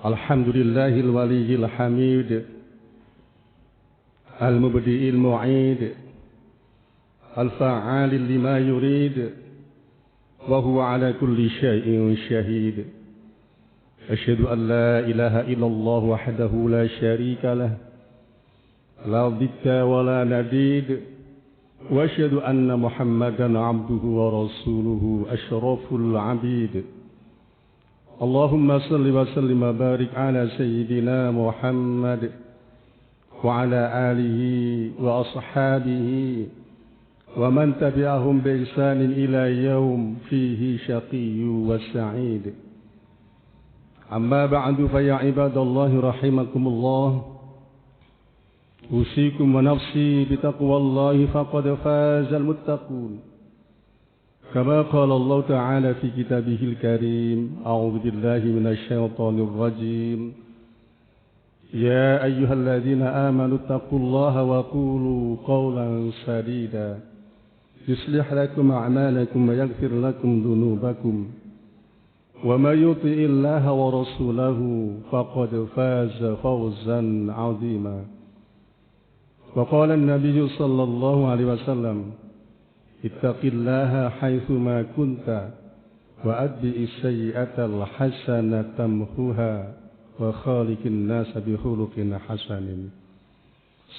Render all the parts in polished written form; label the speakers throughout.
Speaker 1: Alhamdulillahil waliyil hamid, al-mubdi'il mu'id, al-fa'alil lima yurid, wa huwa ala kulli syai'in syahid. Asyhadu an la ilaha illallah wahdahu la syarika lah, la dhidda wa la nadid, wa asyhadu anna Muhammadan abduhu wa rasuluhu asyraful abid. Allahumma salli wa sallim wa barik ala sayyidina Muhammad wa ala alihi wa ashabihi wa man tabi'ahum bi ihsanin ila yaum fihi syaqiyyu wa sa'id. Amma ba'du fa ya ibadallahi rahimakumullah, usikum wa nafsi bitaqwallahi faqad fazal muttaqun. Kama qala Allah Ta'ala fi kitabihil karim, a'udzu billahi minasy syaithanir rajim. Ya ayyuhalladzina amanu taqullaha wa qulu qawlan sadida yuslih lakum a'malakum wa yaghfir lakum dhunubakum. وَمَنْ يُطِعِ اللَّهَ وَرَسُولَهُ فَقَدْ فَازَ فَوْزًا عَظِيمًا. وقال النبي صلى الله عليه وسلم: اتق الله حيثما كنت وأتبع السيئة الحسنة تمحوها وخالق الناس بخلق حسن.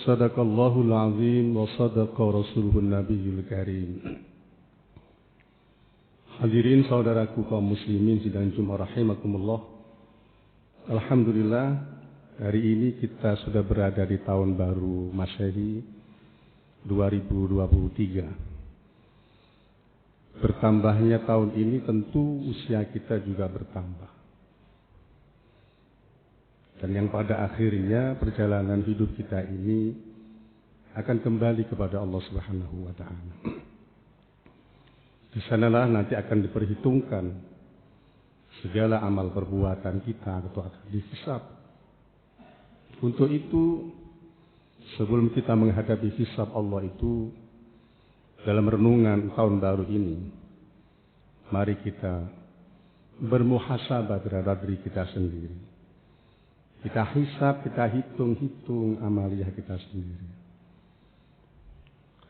Speaker 1: صدق الله العظيم وصدق رسوله النبي الكريم. Hadirin saudaraku kaum muslimin sidang Jumat rahimakumullah. Alhamdulillah, hari ini kita sudah berada di tahun baru Masehi 2023. Bertambahnya tahun ini tentu usia kita juga bertambah. Dan yang pada akhirnya perjalanan hidup kita ini akan kembali kepada Allah Subhanahu wa taala. Di sanalah nanti akan diperhitungkan segala amal perbuatan kita atau akan dihisab. Untuk itu, sebelum kita menghadapi hisab Allah itu dalam renungan tahun baru ini, mari kita bermuhasabah terhadap diri kita sendiri. Kita hisab, kita hitung-hitung amaliyah kita sendiri.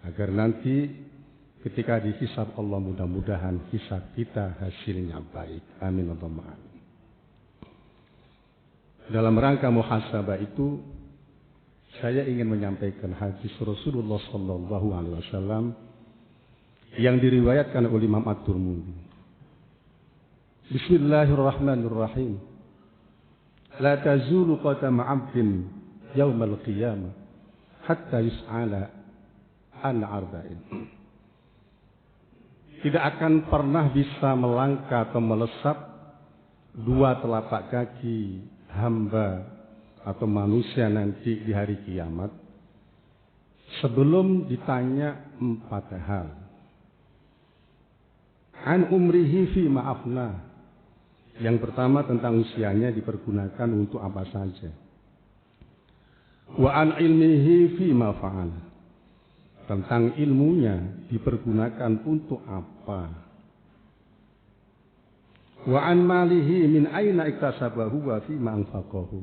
Speaker 1: Agar nanti ketika dihisab Allah, mudah-mudahan hisab kita hasilnya baik. Amin Allahumma amin. Dalam rangka muhasabah itu, saya ingin menyampaikan hadis Rasulullah Sallallahu Alaihi Wasallam yang diriwayatkan oleh Imam At-Tirmidzi. Bismillahirrahmanirrahim. La tazulu qadama 'abdin yaumal qiyamah hatta yus'ala an arba'in. Tidak akan pernah bisa melangkah atau melesat dua telapak kaki hamba atau manusia nanti di hari kiamat sebelum ditanya 4 hal. An umrihi fi ma'afna. Yang pertama tentang usianya dipergunakan untuk apa saja. Wa an ilmihi fi ma fa'ala. Tentang ilmunya dipergunakan untuk apa. Wa an malihi min aina iktasabahu wa fi ma anfaqahu.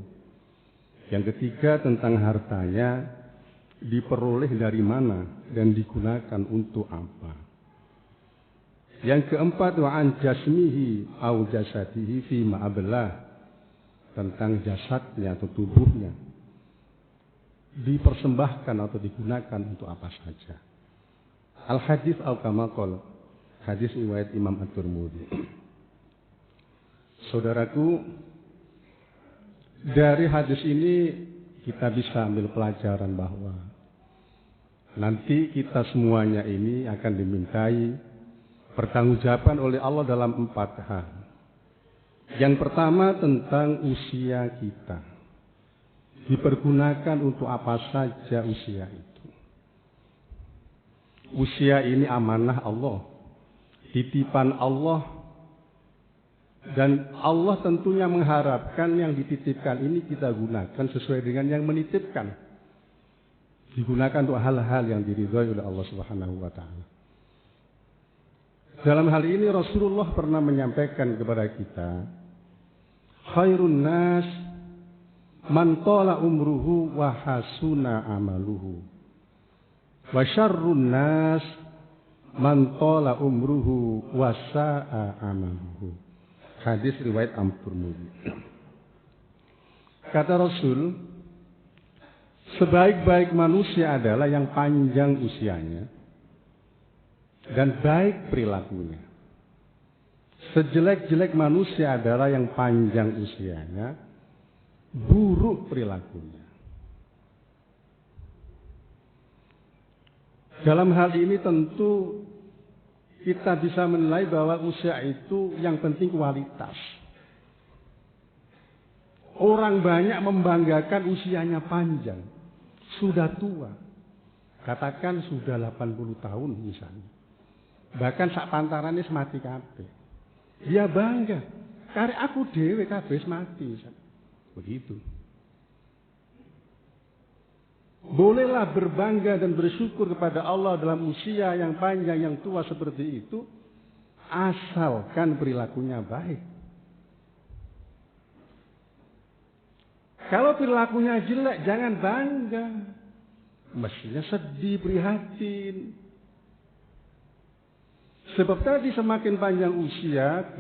Speaker 1: Yang ketiga tentang hartanya diperoleh dari mana dan digunakan untuk apa. Yang keempat wa an jasmihi au jasadihi fi ma ablah. Tentang jasadnya atau tubuhnya dipersembahkan atau digunakan untuk apa saja. Al-hadis al-kamakol, hadis riwayat Imam At-Tirmidzi. Saudaraku, dari hadis ini kita bisa ambil pelajaran bahwa nanti kita semuanya ini akan dimintai pertanggungjawaban oleh Allah dalam 4 hal. Yang pertama tentang usia kita. Dipergunakan untuk apa saja usia itu. Usia ini amanah Allah, titipan Allah, dan Allah tentunya mengharapkan yang dititipkan ini kita gunakan sesuai dengan yang menitipkan. Digunakan untuk hal-hal yang diridhai oleh Allah Subhanahu wa taala. Dalam hal ini Rasulullah pernah menyampaikan kepada kita, khairun nas man tala umruhu wa hasuna amaluhu. Wa syarrun nas man tala umruhu wa sa'a amaluhu. Hadis riwayat At-Tirmidzi. Kata Rasul, sebaik-baik manusia adalah yang panjang usianya dan baik perilakunya. Sejelek-jelek manusia adalah yang panjang usianya, buruk perilakunya. Dalam hal ini tentu kita bisa menilai bahwa usia itu yang penting kualitas. Orang banyak membanggakan usianya panjang, sudah tua. Katakan sudah 80 tahun misalnya. Bahkan sak pantarannya mati kabeh. Dia bangga. Karek aku dhewe kabeh mati. Begitu. Bolehlah berbangga dan bersyukur kepada Allah dalam usia yang panjang, yang tua seperti itu, asalkan perilakunya baik. Kalau perilakunya jelek, jangan bangga. Mestinya sedih, prihatin. Sebab tadi semakin panjang usia,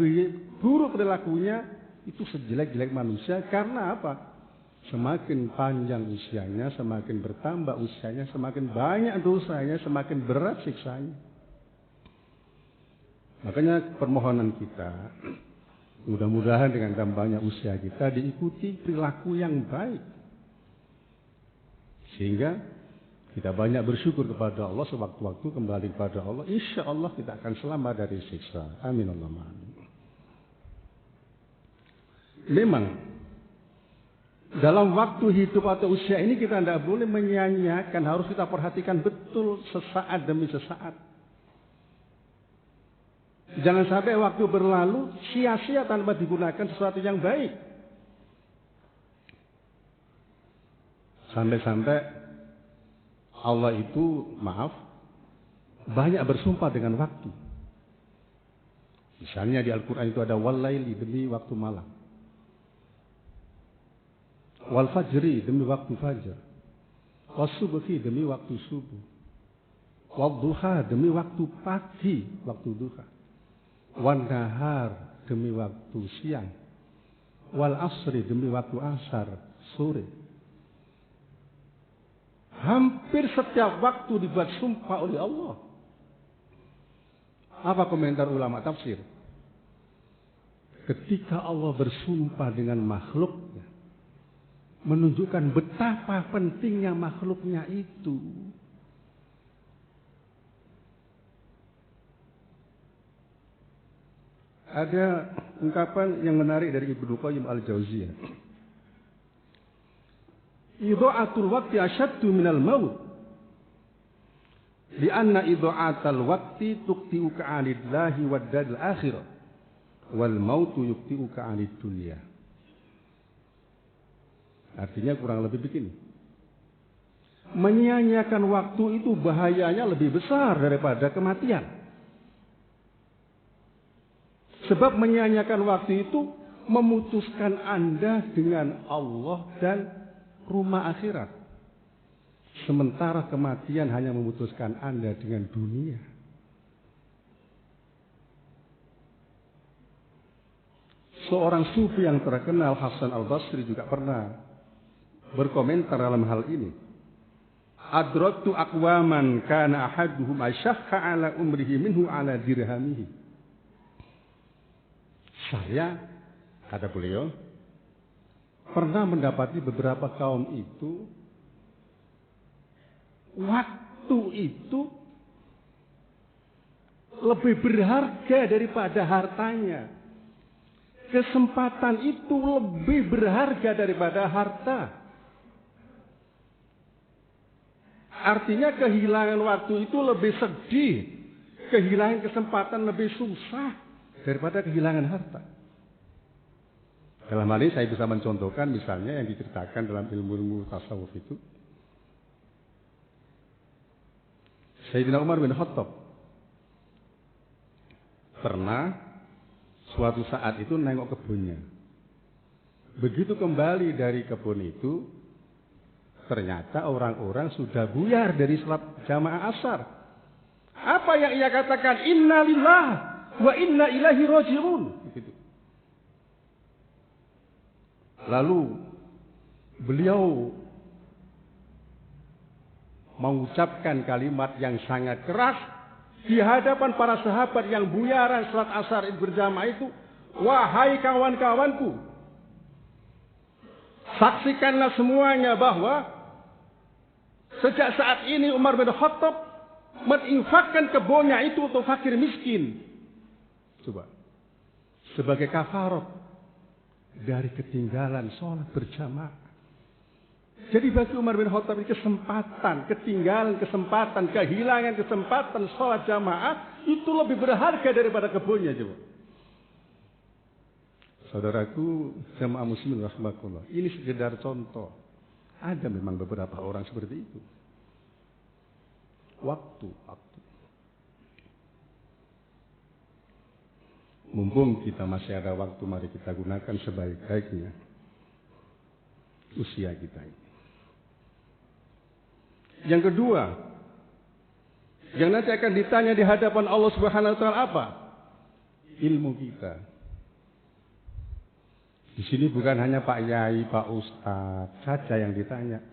Speaker 1: buruk perilakunya, itu sejelek-jelek manusia. Karena apa? Semakin panjang usianya, semakin bertambah usianya, semakin banyak dosanya, semakin berat siksanya. Makanya permohonan kita, mudah-mudahan dengan tambahnya usia kita diikuti perilaku yang baik. Sehingga kita banyak bersyukur kepada Allah, sewaktu-waktu kembali kepada Allah. Insya Allah kita akan selamat dari siksa. Amin Allahumma amin. Memang dalam waktu hidup atau usia ini kita tidak boleh menyia-nyiakan, harus kita perhatikan betul sesaat demi sesaat. Jangan sampai waktu berlalu sia-sia tanpa digunakan sesuatu yang baik. Sampai-sampai Allah itu, banyak bersumpah dengan waktu. Misalnya di Al-Quran itu ada wal-laili, demi waktu malam. Wal fajri, demi waktu fajar. Was subhi, demi waktu subuh. Wal duha, demi waktu pagi, waktu duha. Wan nahar, demi waktu siang. Wal asri, demi waktu asar, sore. Hampir setiap waktu dibuat sumpah oleh Allah. Apa komentar ulama tafsir? Ketika Allah bersumpah dengan makhluknya, menunjukkan betapa pentingnya makhluknya itu. Ada ungkapan yang menarik dari Ibnu Qayyim al-Jauziyah. Idha'atul waqti asyaddu minal maut. Lianna idha'atal waqti tuqti'uka 'anillahi wad daril akhirah. Wal mautu yuqti'uka 'anid dunya. Artinya kurang lebih begini. Menyia-nyiakan waktu itu bahayanya lebih besar daripada kematian. Sebab menyia-nyiakan waktu itu memutuskan Anda dengan Allah dan rumah akhirat. Sementara kematian hanya memutuskan Anda dengan dunia. Seorang sufi yang terkenal, Hasan al-Basri, juga pernah berkomentar dalam hal ini. Adraktu aqwaman kana ahaduhum asyakha ala umrihi minhu ala dirhamihi. Saya, kata beliau, pernah mendapati beberapa kaum itu, waktu itu lebih berharga daripada hartanya. Kesempatan itu lebih berharga daripada harta. Artinya kehilangan waktu itu lebih sedih. Kehilangan kesempatan lebih susah daripada kehilangan harta. Dalam hal ini saya bisa mencontohkan misalnya yang diceritakan dalam ilmu tasawuf itu. Sayyidina Umar bin Khattab pernah suatu saat itu nengok kebunnya. Begitu kembali dari kebun itu, ternyata orang-orang sudah buyar dari salat jamaah asar. Apa yang ia katakan? Inna lillah wa inna ilaihi raji'un. Begitu. Lalu beliau mengucapkan kalimat yang sangat keras di hadapan para sahabat yang buyaran salat asar berjamaah itu. Wahai kawan-kawanku, saksikanlah semuanya bahwa sejak saat ini Umar bin Khattab menginfakkan kebunnya itu untuk fakir miskin. Coba. Sebagai kafarat dari ketinggalan sholat berjamaah. Jadi bagi Umar bin Khattab ini kesempatan, ketinggalan kesempatan, kehilangan kesempatan sholat jamaah itu lebih berharga daripada kebunnya. Coba. Saudaraku, jamaah muslimin rahimakumullah, ini sekedar contoh. Ada memang beberapa orang seperti itu. Waktu. Mumpung kita masih ada waktu, mari kita gunakan sebaik-baiknya usia kita ini. Yang kedua, yang nanti akan ditanya di hadapan Allah Subhanahu wa taala apa? Ilmu kita. Di sini bukan hanya Pak Yai, Pak Ustadz saja yang ditanya.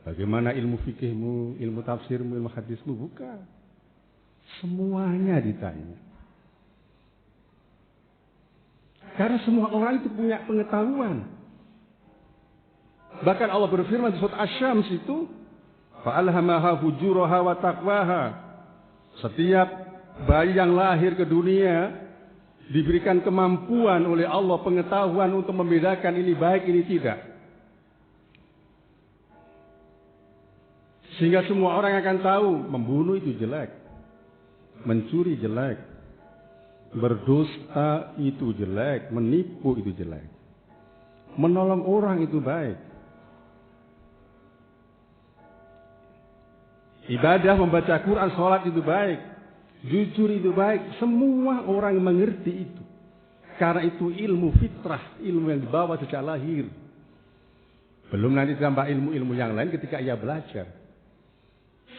Speaker 1: Bagaimana ilmu fikihmu, ilmu tafsirmu, ilmu hadismu? Bukan. Semuanya ditanya. Karena semua orang itu punya pengetahuan. Bahkan Allah berfirman di surat Asy-Syams itu, fa'alhamaha fujuraha wa taqwaha. Setiap bayi yang lahir ke dunia diberikan kemampuan oleh Allah, pengetahuan untuk membedakan ini baik, ini tidak. Sehingga semua orang akan tahu membunuh itu jelek, mencuri jelek, berdusta itu jelek, menipu itu jelek, menolong orang itu baik, ibadah membaca Quran, sholat itu baik, jujur itu baik. Semua orang mengerti itu. Karena itu ilmu fitrah, ilmu yang dibawa sejak lahir. Belum nanti tambah ilmu-ilmu yang lain ketika ia belajar.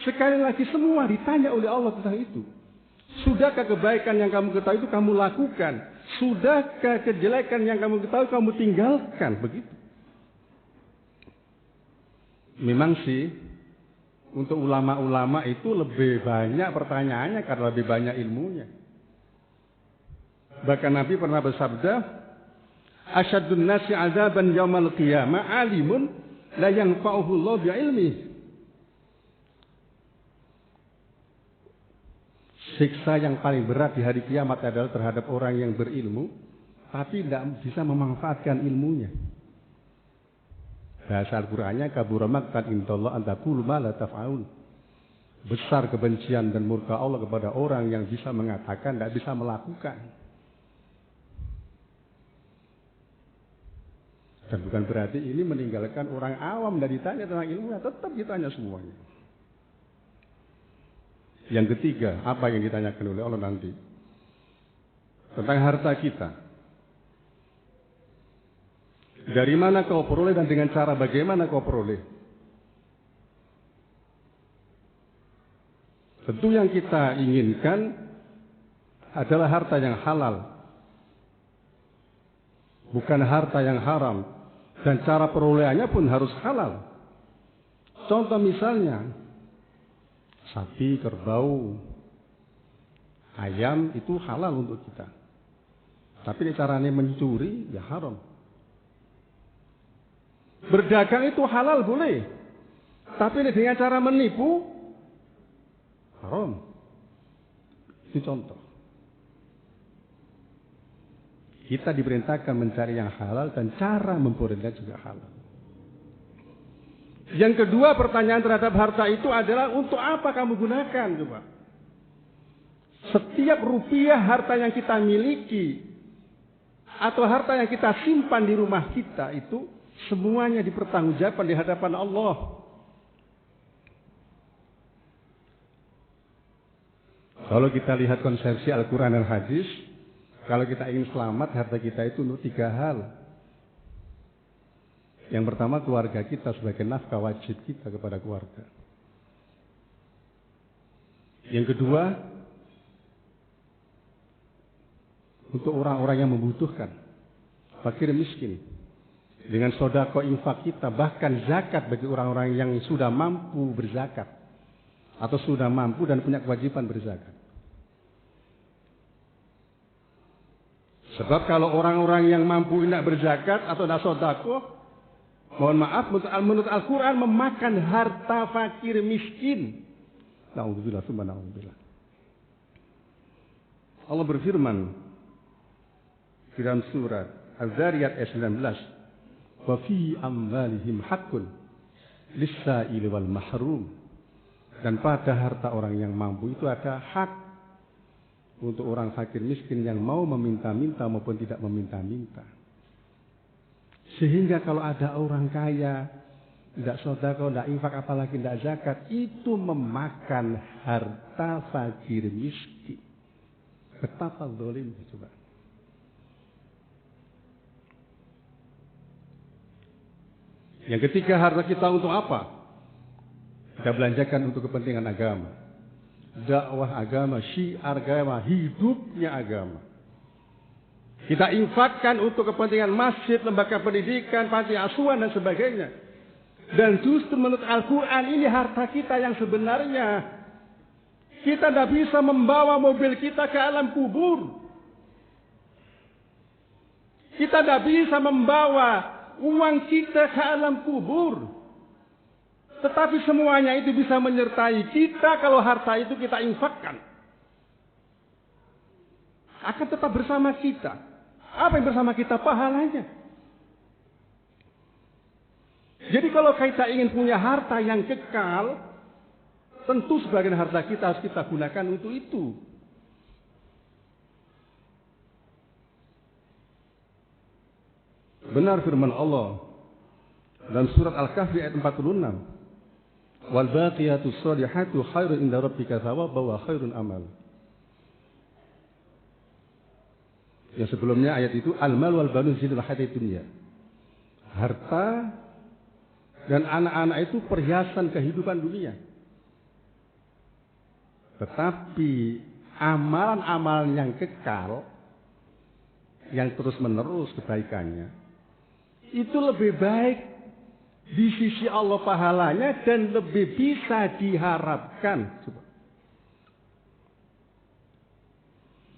Speaker 1: Sekali lagi semua ditanya oleh Allah tentang itu. Sudahkah kebaikan yang kamu ketahui itu kamu lakukan? Sudahkah kejelekan yang kamu ketahui kamu tinggalkan? Begitu. Memang sih, untuk ulama-ulama itu lebih banyak pertanyaannya karena lebih banyak ilmunya. Bahkan Nabi pernah bersabda, "Asyaddun nasi 'adzaban yaumal qiyamah 'alimun la yanfa'uhu Allah bi'ilmi." Siksa yang paling berat di hari kiamat adalah terhadap orang yang berilmu tapi tidak bisa memanfaatkan ilmunya. Bahasa Al-Qur'annya kabura maqtan indallah an taqulu ma la taf'alun. Besar kebencian dan murka Allah kepada orang yang bisa mengatakan tidak bisa melakukan. Dan bukan berarti ini meninggalkan orang awam dari ditanya tentang ilmunya, tetap ditanya semuanya. Yang ketiga, apa yang ditanyakan oleh Allah nanti? Tentang harta kita. Dari mana kau peroleh dan dengan cara bagaimana kau peroleh? Tentu yang kita inginkan adalah harta yang halal, bukan harta yang haram. Dan cara perolehannya pun harus halal. Contoh misalnya, sapi, kerbau, ayam itu halal untuk kita. Tapi caranya mencuri, ya haram. Berdagang itu halal boleh, tapi dengan cara menipu haram. Itu contoh. Kita diperintahkan mencari yang halal dan cara memperolehnya juga halal. Yang kedua, pertanyaan terhadap harta itu adalah untuk apa kamu gunakan, coba. Setiap rupiah harta yang kita miliki atau harta yang kita simpan di rumah kita itu semuanya dipertanggungjawabkan di hadapan Allah. Kalau kita lihat konsepsi Al-Quran dan Hadis, kalau kita ingin selamat, harta kita itu untuk 3 hal. Yang pertama, keluarga kita sebagai nafkah wajib kita kepada keluarga. Yang kedua, untuk orang-orang yang membutuhkan, fakir miskin. Dengan sedekah infak kita, bahkan zakat bagi orang-orang yang sudah mampu berzakat. Atau sudah mampu dan punya kewajiban berzakat. Sebab kalau orang-orang yang mampu tidak berzakat atau tidak sedekah, mohon maaf, menurut Al-Quran memakan harta fakir miskin. Na'udzubillah, summa na'udzubillah. Allah berfirman di dalam surat Az-Zariyat ayat 19, wa fi amwalihim haqqun lis-sa'ili wal mahrum. Dan pada harta orang yang mampu itu ada hak untuk orang fakir miskin yang mau meminta-minta maupun tidak meminta-minta. Sehingga kalau ada orang kaya tidak sedekah, tidak infak, apalagi tidak zakat, itu memakan harta fakir miskin. Betapa zalimnya coba. Yang ketiga, harta kita untuk apa? Kita belanjakan untuk kepentingan agama. Dakwah agama, syiar agama, hidupnya agama. Kita infakkan untuk kepentingan masjid, lembaga pendidikan, panti asuhan dan sebagainya. Dan justru menurut Al-Quran ini harta kita yang sebenarnya. Kita tidak bisa membawa mobil kita ke alam kubur. Kita tidak bisa membawa uang kita ke alam kubur. Tetapi semuanya itu bisa menyertai kita kalau harta itu kita infakkan. Akan tetap bersama kita. Apa yang bersama kita? Pahalanya. Jadi kalau kita ingin punya harta yang kekal, tentu sebagian harta kita harus kita gunakan untuk itu. Benar firman Allah dalam surat Al-Kahfi ayat 46. Wal baqiyatus shalihatu khairun inda rabbika thawaban wa khairun amal. Yang sebelumnya ayat itu al-mal wal banun zinatul hayatid dunya. Harta dan anak-anak itu perhiasan kehidupan dunia. Tetapi amalan-amalan yang kekal, yang terus-menerus kebaikannya, itu lebih baik di sisi Allah pahalanya dan lebih bisa diharapkan.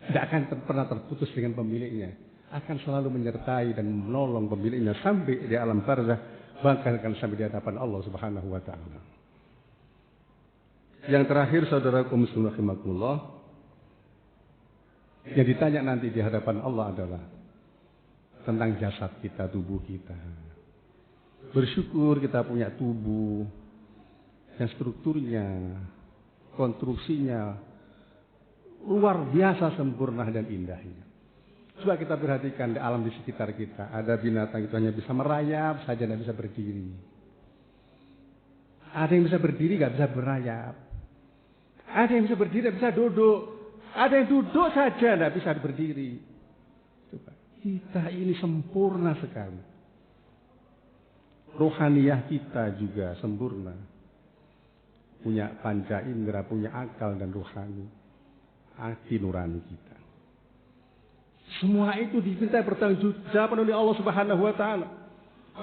Speaker 1: Tidak akan pernah terputus dengan pemiliknya. Akan selalu menyertai dan menolong pemiliknya sampai di alam barzakh, bahkan akan sampai di hadapan Allah Subhanahu wa taala. Yang terakhir, saudaraku muslimin rahimakumullah, yang ditanya nanti di hadapan Allah adalah tentang jasad kita, tubuh kita. Bersyukur kita punya tubuh yang strukturnya, konstruksinya luar biasa sempurna dan indahnya. Coba kita perhatikan di alam di sekitar kita. Ada binatang itu hanya bisa merayap saja, tidak bisa berdiri. Ada yang bisa berdiri, nggak bisa berayap. Ada yang bisa berdiri, tidak bisa duduk. Ada yang duduk saja, tidak bisa berdiri. Coba. Kita ini sempurna sekali. Rohaniyah kita juga sempurna. Punya panca indera, punya akal dan rohani. Hati nurani kita. Semua itu diminta pertanggungjawaban oleh Allah Subhanahu wa taala.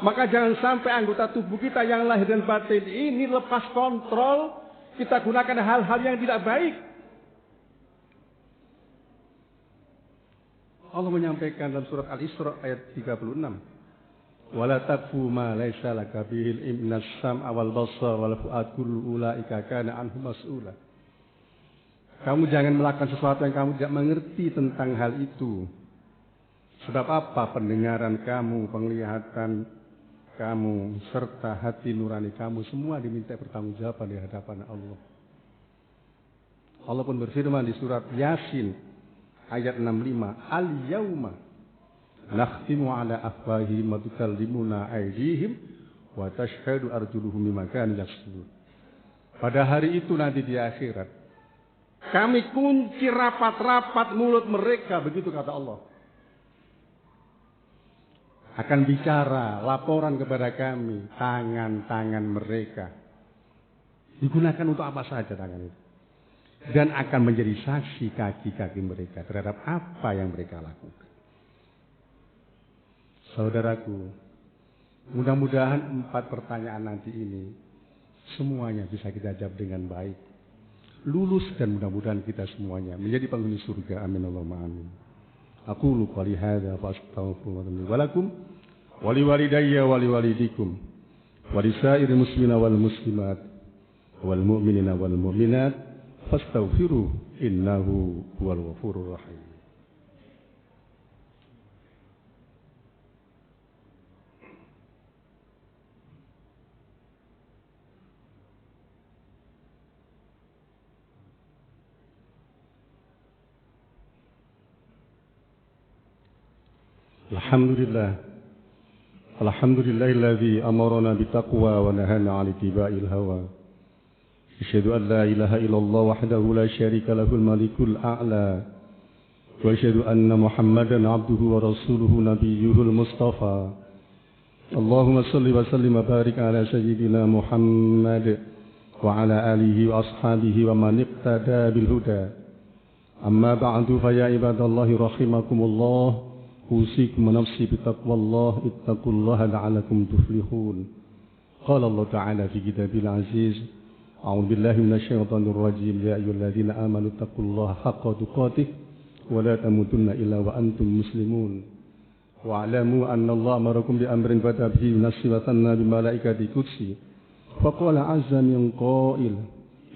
Speaker 1: Maka jangan sampai anggota tubuh kita yang lahir dan batin ini lepas kontrol, kita gunakan hal-hal yang tidak baik. Allah menyampaikan dalam surat Al-Isra ayat 36. Wala taqfu ma laysa laka bihil ilm as-sam'a wal basar wal fu'ad kullu ulaika kana anhu mas'ula. Kamu jangan melakukan sesuatu yang kamu tidak mengerti tentang hal itu. Sebab apa? Pendengaran kamu, penglihatan kamu, serta hati nurani kamu semua diminta pertanggungjawaban di hadapan Allah. Allah pun berfirman di surat Yasin ayat 65, al-yauma nakhtimu ala afwahihim wa tukallimuna aydihim wa tashhadu arjuluhum bima kanu yaksubun. Pada hari itu nanti di akhirat, kami kunci rapat-rapat mulut mereka, begitu kata Allah. akan bicara, laporan kepada kami, tangan-tangan mereka digunakan untuk apa saja tangan itu. Dan akan menjadi saksi kaki-kaki mereka terhadap apa yang mereka lakukan. Saudaraku, mudah-mudahan 4 pertanyaan nanti ini semuanya bisa kita jawab dengan baik. Lulus dan mudah-mudahan kita semuanya menjadi penghuni surga. Amin Allahumma amin. Aqulu qouli hadza wa astaghfirullaha wa lakum wa liwalidayya wa liwalidikum wa lisairil muslimina wal muslimat wal mu'minina wal mu'minat fastaghfiru innahu huwal ghafurur rahim. Alhamdulillahilladzi amarna bitaqwa wa nahana 'anil ittiba'il hawa. Asyhadu an la ilaha illallah wahdahu la syarika lahul malikul a'la. Wa asyhadu anna Muhammadan 'abduhu wa rasuluhu nabiyyuhul mustafa. Allahumma shalli wa sallim wa barik ala sayyidina Muhammad wa ala alihi wa ashabihi wa man iqtada bil huda. Amma ba'du fa ya ibadallahi rahimakumullah. أوصيكم ونفسي بتقوى الله اتقوا الله لعلكم تفلحون. قال الله تعالى في كتابه العزيز أعوذ بالله من الشيطان الرجيم يا أيها الذين آمنوا اتقوا الله حق تقاته ولا تموتن إلا وأنتم مسلمون واعلموا أن الله أمركم بأمر بدأ به بنفسه وثنى بملائكته قدسه فقال عز من قائل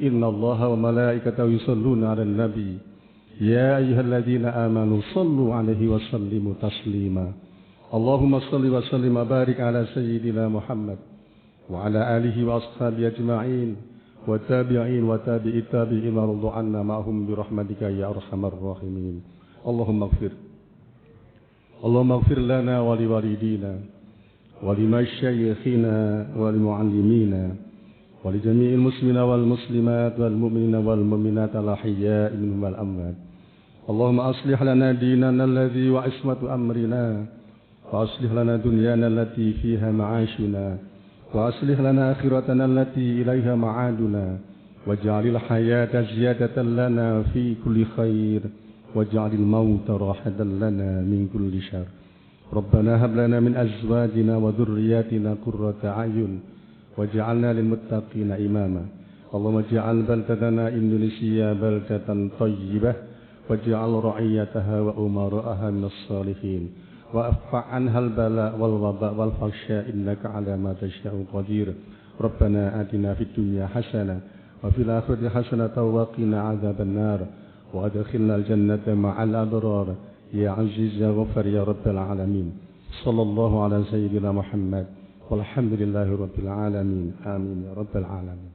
Speaker 1: إن الله وملائكته يصلون على النبي يا أيها الذين آمنوا صلوا عليه وسلموا تسليما. اللهم صل وسلم وبارك على سيدنا محمد وعلى آله وأصحابه أجمعين والتابعين وتابعي التابعين وارض عنا معهم برحمتك يا أرحم الراحمين. اللهم اغفر لنا ولوالدينا ولمشايخنا ولمعلمينا ولجميع المسلمين والمسلمات والمؤمنين والمؤمنات الأحياء منهم والأموات. اللهم أصلح لنا ديننا الذي وعصمة أمرنا وأصلح لنا دنيانا التي فيها معاشنا وأصلح لنا آخرتنا التي إليها معادنا واجعل الحياة زيادة لنا في كل خير واجعل الموت راحة لنا من كل شر. ربنا هب لنا من أزواجنا وذرياتنا قرة أعين واجعلنا للمتقين إماما. اللهم اجعل بلدتنا إندونيسيا بلدة طيبة واجعل رعيتها وأمراءها من الصالحين وارفع عنها البلاء والوباء والفحشاء إنك على ما تشاء قدير. ربنا آتنا في الدنيا حسنة وفي الآخرة حسنة وقنا عذاب النار وأدخلنا الجنة مع الأبرار يا عزيز يا غفر يا رب العالمين. صلى الله على سيدنا محمد والحمد لله رب العالمين. آمين يا رب العالمين.